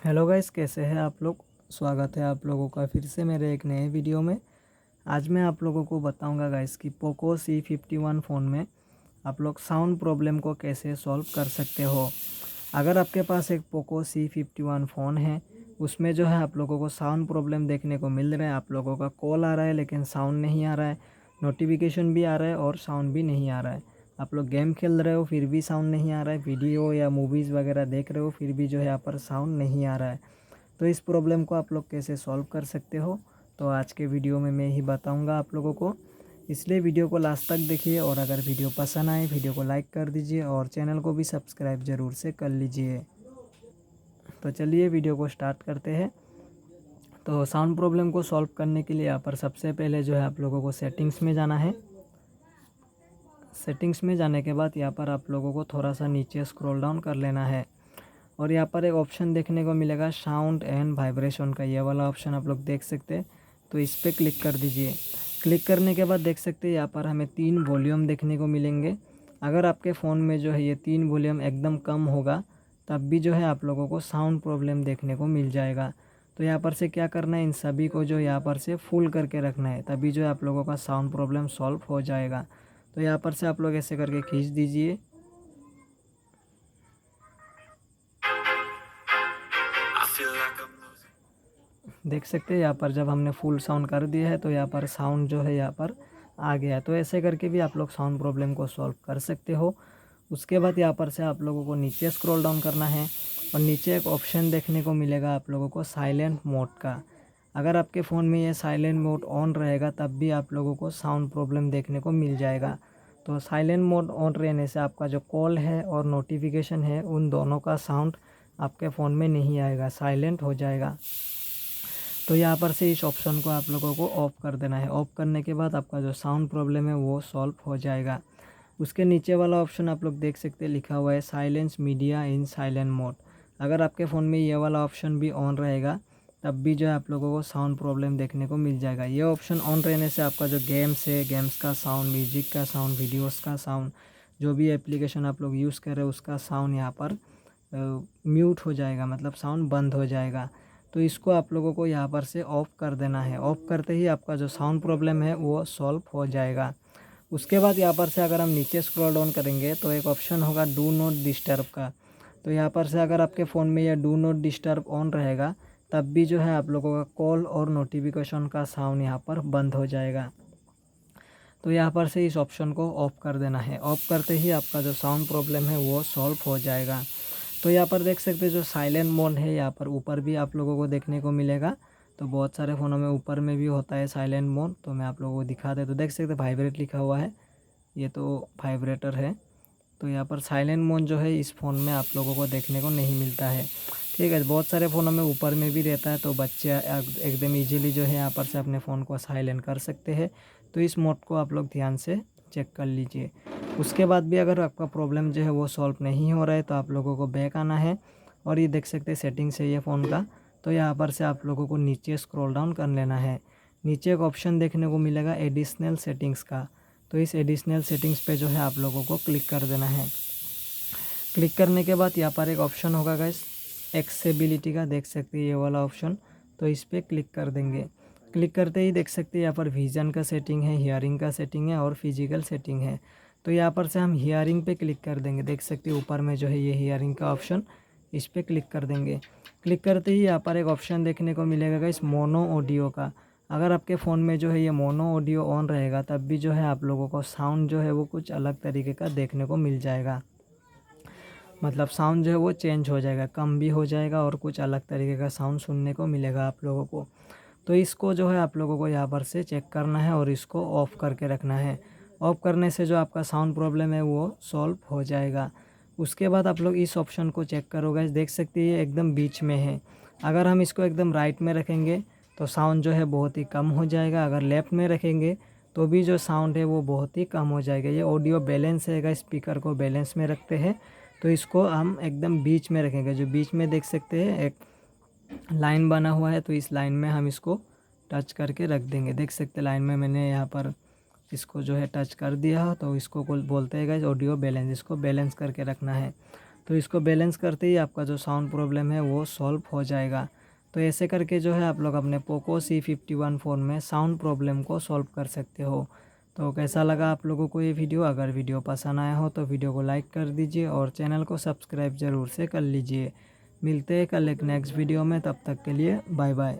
Hello guys, कैसे हैं आप लोग। स्वागत है आप लोगों का फिर से मेरे एक नए वीडियो में। आज मैं आप लोगों को बताऊंगा गाइस कि पोको C51 फ़ोन में आप लोग साउंड प्रॉब्लम को कैसे सॉल्व कर सकते हो। अगर आपके पास एक पोको C51 फ़ोन है, उसमें जो है आप लोगों को साउंड प्रॉब्लम देखने को मिल रहा है। आप लोगों का कॉल आ रहा है लेकिन साउंड नहीं आ रहा है, नोटिफिकेशन भी आ रहा है और साउंड भी नहीं आ रहा है। आप लोग गेम खेल रहे हो फिर भी साउंड नहीं आ रहा है, वीडियो या मूवीज़ वगैरह देख रहे हो फिर भी जो है यहाँ पर साउंड नहीं आ रहा है। तो इस प्रॉब्लम को आप लोग कैसे सॉल्व कर सकते हो, तो आज के वीडियो में मैं ही बताऊंगा आप लोगों को। इसलिए वीडियो को लास्ट तक देखिए, और अगर वीडियो पसंद आए वीडियो को लाइक कर दीजिए और चैनल को भी सब्सक्राइब ज़रूर से कर लीजिए। तो चलिए वीडियो को स्टार्ट करते हैं। तो साउंड प्रॉब्लम को सॉल्व करने के लिए यहाँ पर सबसे पहले जो है आप लोगों को सेटिंग्स में जाना है। सेटिंग्स में जाने के बाद यहाँ पर आप लोगों को थोड़ा सा नीचे स्क्रॉल डाउन कर लेना है और यहाँ पर एक ऑप्शन देखने को मिलेगा साउंड एंड वाइब्रेशन का। ये वाला ऑप्शन आप लोग देख सकते हैं, तो इस पर क्लिक कर दीजिए। क्लिक करने के बाद देख सकते हैं यहाँ पर हमें 3 वॉल्यूम देखने को मिलेंगे। अगर आपके फ़ोन में जो है ये 3 वॉल्यूम एकदम कम होगा तब भी जो है आप लोगों को साउंड प्रॉब्लम देखने को मिल जाएगा। तो यहाँ पर से क्या करना है, इन सभी को जो यहाँ पर से फुल करके रखना है, तभी जो है आप लोगों का साउंड प्रॉब्लम सॉल्व हो जाएगा। तो यहाँ पर से आप लोग ऐसे करके खींच दीजिए। देख सकते हैं यहाँ पर जब हमने फुल साउंड कर दिया है तो यहाँ पर साउंड जो है यहाँ पर आ गया है। तो ऐसे करके भी आप लोग साउंड प्रॉब्लम को सॉल्व कर सकते हो। उसके बाद यहाँ पर से आप लोगों को नीचे स्क्रॉल डाउन करना है और नीचे एक ऑप्शन देखने को मिलेगा आप लोगों को साइलेंट मोड का। अगर आपके फ़ोन में ये साइलेंट मोड ऑन रहेगा तब भी आप लोगों को साउंड प्रॉब्लम देखने को मिल जाएगा। तो साइलेंट मोड ऑन रहने से आपका जो कॉल है और नोटिफिकेशन है उन दोनों का साउंड आपके फ़ोन में नहीं आएगा, साइलेंट हो जाएगा। तो यहाँ पर से इस ऑप्शन को आप लोगों को ऑफ कर देना है। ऑफ करने के बाद आपका जो साउंड प्रॉब्लम है वो सॉल्व हो जाएगा। उसके नीचे वाला ऑप्शन आप लोग देख सकते हैं, लिखा हुआ है साइलेंस मीडिया इन साइलेंट मोड। अगर आपके फ़ोन में ये वाला ऑप्शन भी ऑन रहेगा तब भी जो है आप लोगों को साउंड प्रॉब्लम देखने को मिल जाएगा। ये ऑप्शन ऑन रहने से आपका जो गेम्स है, गेम्स का साउंड, म्यूजिक का साउंड, वीडियोस का साउंड, जो भी एप्लीकेशन आप लोग यूज़ कर रहे हो उसका साउंड यहाँ पर म्यूट हो जाएगा, मतलब साउंड बंद हो जाएगा। तो इसको आप लोगों को यहाँ पर से ऑफ़ कर देना है। ऑफ़ करते ही आपका जो साउंड प्रॉब्लम है वो सॉल्व हो जाएगा। उसके बाद यहाँ पर से अगर हम नीचे स्क्रॉल डाउन करेंगे तो एक ऑप्शन होगा डू नॉट डिस्टर्ब का। तो यहाँ पर से अगर आपके फ़ोन में यह डू नॉट डिस्टर्ब ऑन रहेगा तब भी जो है आप लोगों का कॉल और नोटिफिकेशन का साउंड यहाँ पर बंद हो जाएगा। तो यहाँ पर से इस ऑप्शन को ऑफ़ कर देना है। ऑफ़ करते ही आपका जो साउंड प्रॉब्लम है वो सॉल्व हो जाएगा। तो यहाँ पर देख सकते हैं जो साइलेंट मोड है यहाँ पर ऊपर भी आप लोगों को देखने को मिलेगा। तो बहुत सारे फ़ोनों में ऊपर में भी होता है साइलेंट मोड, तो मैं आप लोगों को दिखा दे। तो देख सकते हैं वाइब्रेट लिखा हुआ है, ये तो वाइब्रेटर है। तो यहाँ पर साइलेंट मोड जो है इस फ़ोन में आप लोगों को देखने को नहीं मिलता है। ठीक है, बहुत सारे फ़ोनों में ऊपर में भी रहता है, तो बच्चे एकदम इजीली जो है यहाँ पर से अपने फ़ोन को साइलेंट कर सकते हैं। तो इस मोड को आप लोग ध्यान से चेक कर लीजिए। उसके बाद भी अगर आपका प्रॉब्लम जो है वो सॉल्व नहीं हो रहा है तो आप लोगों को बैक आना है और ये देख सकते हैं सेटिंग्स है ये फ़ोन का। तो यहाँ पर से आप लोगों को नीचे स्क्रॉल डाउन कर लेना है। नीचे एक ऑप्शन देखने को मिलेगा एडिशनल सेटिंग्स का। तो इस एडिशनल सेटिंग्स पे जो है आप लोगों को क्लिक कर देना है। क्लिक करने के बाद यहाँ पर एक ऑप्शन होगा गाइस एक्सेसिबिलिटी का, देख सकते हैं ये वाला ऑप्शन। तो इस पर क्लिक कर देंगे। क्लिक करते ही देख सकते हैं यहाँ पर विज़न का सेटिंग है, हियरिंग का सेटिंग है और फिजिकल सेटिंग है। तो यहाँ पर से हम हियरिंग पे क्लिक कर देंगे। देख सकते हैं ऊपर में जो है ये हियरिंग का ऑप्शन, इस पर क्लिक कर देंगे। क्लिक करते ही यहाँ पर एक ऑप्शन देखने को मिलेगा गाइस मोनो ऑडियो का। अगर आपके फ़ोन में जो है ये मोनो ऑडियो ऑन रहेगा तब भी जो है आप लोगों को साउंड जो है वो कुछ अलग तरीके का देखने को मिल जाएगा। मतलब साउंड जो है वो चेंज हो जाएगा, कम भी हो जाएगा और कुछ अलग तरीके का साउंड सुनने को मिलेगा आप लोगों को। तो इसको जो है आप लोगों को यहाँ पर से चेक करना है और इसको ऑफ़ करके रखना है। ऑफ़ करने से जो आपका साउंड प्रॉब्लम है वो सॉल्व हो जाएगा। उसके बाद आप लोग इस ऑप्शन को चेक करोगे, देख सकते हैं ये एकदम बीच में है। अगर हम इसको एकदम राइट में रखेंगे तो साउंड जो है बहुत ही कम हो जाएगा, अगर लेफ़्ट में रखेंगे तो भी जो साउंड है वो बहुत ही कम हो जाएगा। ये ऑडियो बैलेंस है, स्पीकर को बैलेंस में रखते हैं। तो इसको हम एकदम बीच में रखेंगे। जो बीच में देख सकते हैं एक लाइन बना हुआ है, तो इस लाइन में हम इसको टच करके रख देंगे। देख सकते हैं लाइन में मैंने यहाँ पर इसको जो है टच कर दिया, तो इसको बोलते हैं गाइस ऑडियो बैलेंस। इसको बैलेंस करके रखना है। तो इसको बैलेंस करते ही आपका जो साउंड प्रॉब्लम है वो सॉल्व हो जाएगा। तो ऐसे करके जो है आप लोग अपने पोको C51 फ़ोन में साउंड प्रॉब्लम को सॉल्व कर सकते हो। तो कैसा लगा आप लोगों को ये वीडियो? अगर वीडियो पसंद आया हो तो वीडियो को लाइक कर दीजिए और चैनल को सब्सक्राइब ज़रूर से कर लीजिए। मिलते हैं कल एक नेक्स्ट वीडियो में, तब तक के लिए बाय बाय।